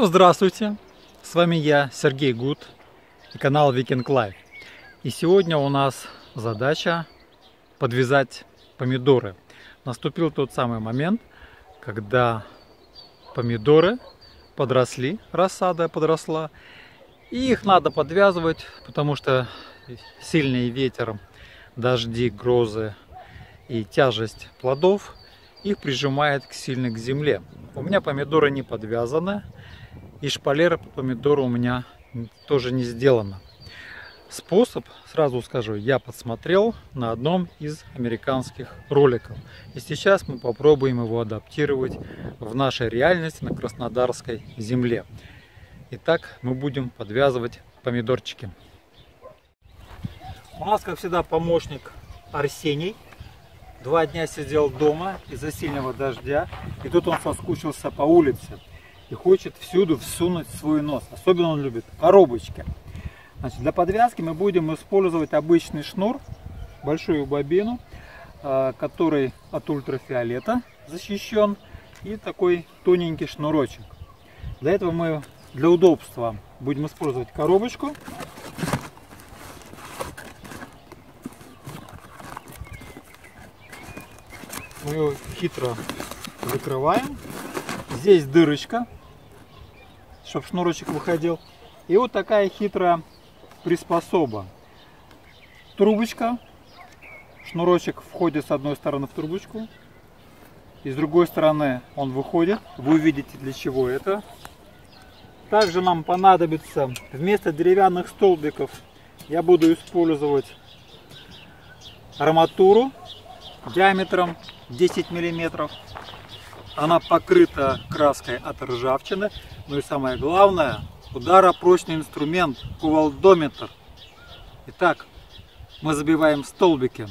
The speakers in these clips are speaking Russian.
Ну, здравствуйте, с вами я, Сергей Гуд, и канал Викинг Лайф. И сегодня у нас задача подвязать помидоры. Наступил тот самый момент, когда помидоры подросли, рассада подросла, и их надо подвязывать, потому что сильный ветер, дожди, грозы и тяжесть плодов их прижимает сильно к земле. У меня помидоры не подвязаны, и шпалера под помидоры у меня тоже не сделана. Способ, сразу скажу, я подсмотрел на одном из американских роликов. И сейчас мы попробуем его адаптировать в нашей реальности на краснодарской земле. Итак, мы будем подвязывать помидорчики. У нас, как всегда, помощник Арсений. 2 дня сидел дома из-за сильного дождя. И тут он соскучился по улице. И хочет всюду всунуть свой нос. Особенно он любит коробочки. Значит, для подвязки мы будем использовать обычный шнур, большую бобину, который от ультрафиолета защищен, и такой тоненький шнурочек. Для этого мы для удобства будем использовать коробочку. Мы ее хитро закрываем. Здесь дырочка, чтобы шнурочек выходил. И вот такая хитрая приспособа. Трубочка. Шнурочек входит с одной стороны в трубочку. И с другой стороны он выходит. Вы увидите, для чего это. Также нам понадобится вместо деревянных столбиков я буду использовать арматуру диаметром 10 мм. Она покрыта краской от ржавчины. Ну и самое главное, ударопрочный инструмент кувалдометр. Итак, мы забиваем столбики.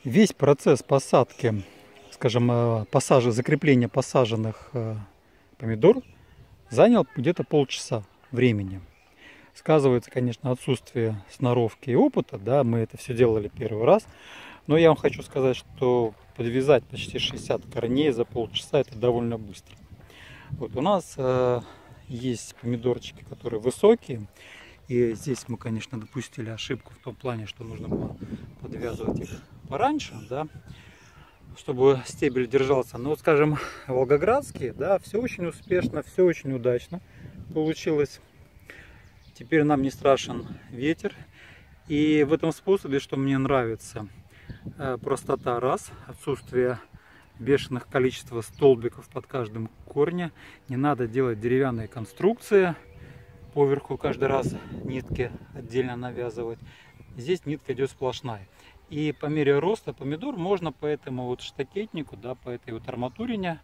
Весь процесс посадки, скажем, закрепления посаженных помидор занял где-то полчаса времени. Сказывается, конечно, отсутствие сноровки и опыта, да, мы это все делали первый раз. Но я вам хочу сказать, что подвязать почти 60 корней за полчаса это довольно быстро. Вот у нас есть помидорчики, которые высокие. И здесь мы, конечно, допустили ошибку в том плане, что нужно было подвязывать их пораньше, да, чтобы стебель держался. Но, скажем, волгоградские, да, все очень успешно, все очень удачно получилось. Теперь нам не страшен ветер. И в этом способе, что мне нравится, простота раз, отсутствие бешеных количества столбиков под каждым корнем. Не надо делать деревянные конструкции, поверху каждый раз нитки отдельно навязывать. Здесь нитка идет сплошная. И по мере роста помидор можно по этому вот штакетнику, да, по этой вот арматурине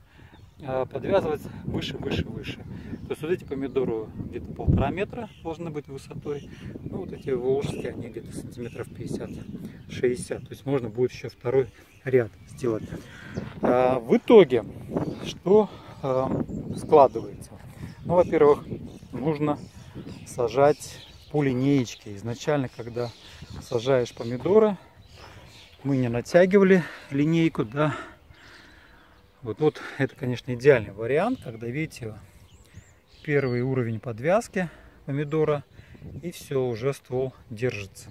подвязывать выше, выше, выше. То есть вот эти помидоры где-то 1,5 метра должны быть высотой. Ну, вот эти волжские, они где-то сантиметров 50-60. То есть можно будет еще второй ряд сделать. В итоге, что складывается? Ну, во-первых, нужно сажать по линеечке. Изначально, когда сажаешь помидоры, мы не натягивали линейку, да. Вот это, конечно, идеальный вариант, когда, видите, первый уровень подвязки помидора, и все, уже ствол держится.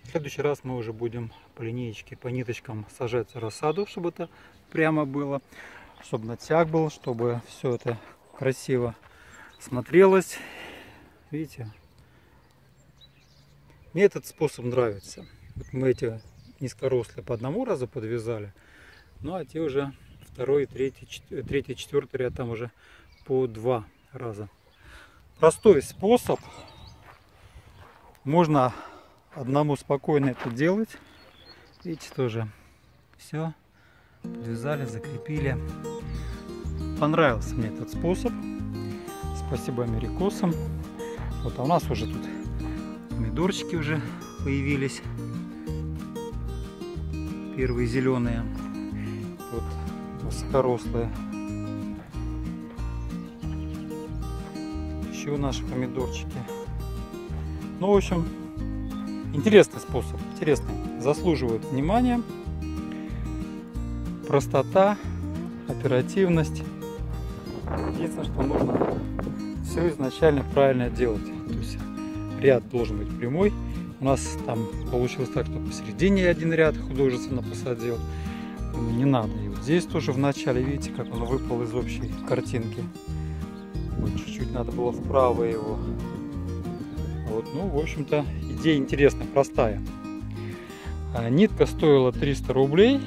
В следующий раз мы уже будем по линеечке, по ниточкам сажать рассаду, чтобы это прямо было, чтобы натяг был, чтобы все это красиво смотрелось. Видите, мне этот способ нравится. Вот мы эти низкорослые по одному разу подвязали, ну а те уже второй, третий, четвертый ряд там уже по 2 раза. Простой способ, можно одному спокойно это делать. Видите, тоже все подвязали, закрепили. Понравился мне этот способ. Спасибо америкосам. Вот, а у нас уже тут помидорчики уже появились. Первые зеленые, вот высокорослые. Еще наши помидорчики. Ну, в общем, интересный способ, интересный, заслуживает внимания. Простота, оперативность. Единственное, что нужно все изначально правильно делать. То есть ряд должен быть прямой. У нас там получилось так, что посередине один ряд художественно посадил. Не надо. И вот здесь тоже в начале, видите, как он выпал из общей картинки. Вот чуть-чуть надо было вправо его. Вот, ну, в общем-то, идея интересная, простая. Нитка стоила 300 рублей.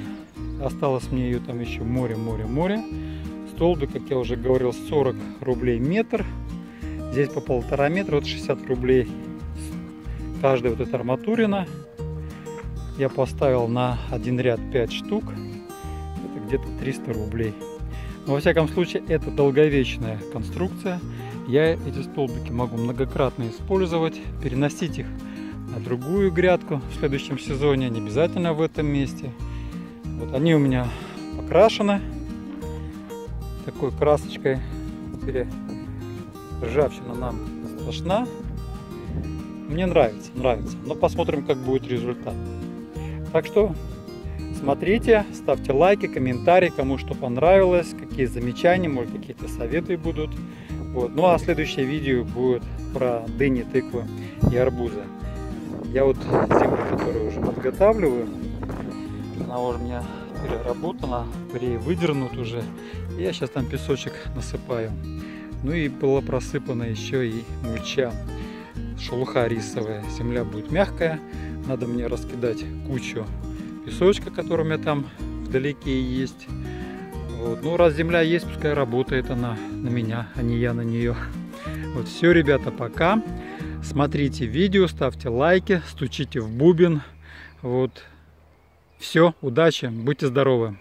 Осталось мне ее там еще море. Столбик, как я уже говорил, 40 рублей метр. Здесь по 1,5 метра, вот 60 рублей. Каждая вот эта арматурина. Я поставил на один ряд 5 штук. Это где-то 300 рублей. Но во всяком случае, это долговечная конструкция. Я эти столбики могу многократно использовать, переносить их на другую грядку в следующем сезоне, не обязательно в этом месте. Вот они у меня покрашены такой красочкой. Теперь ржавчина нам не страшна. Мне нравится. Но посмотрим, как будет результат. Так что смотрите, ставьте лайки, комментарии, кому что понравилось, какие замечания, может, какие-то советы будут. Вот. Ну а следующее видео будет про дыни, тыквы и арбузы. Я вот землю, которую уже подготавливаю, она уже у меня переработана, выдернут уже. Я сейчас там песочек насыпаю. Ну и была просыпана еще и мульча. Шелуха рисовая, земля будет мягкая. Надо мне раскидать кучу песочка, который у меня там вдалеке есть. Вот. Ну, раз земля есть, пускай работает она на меня, а не я на нее. Вот все, ребята, пока. Смотрите видео, ставьте лайки, стучите в бубен. Вот. Все, удачи, будьте здоровы.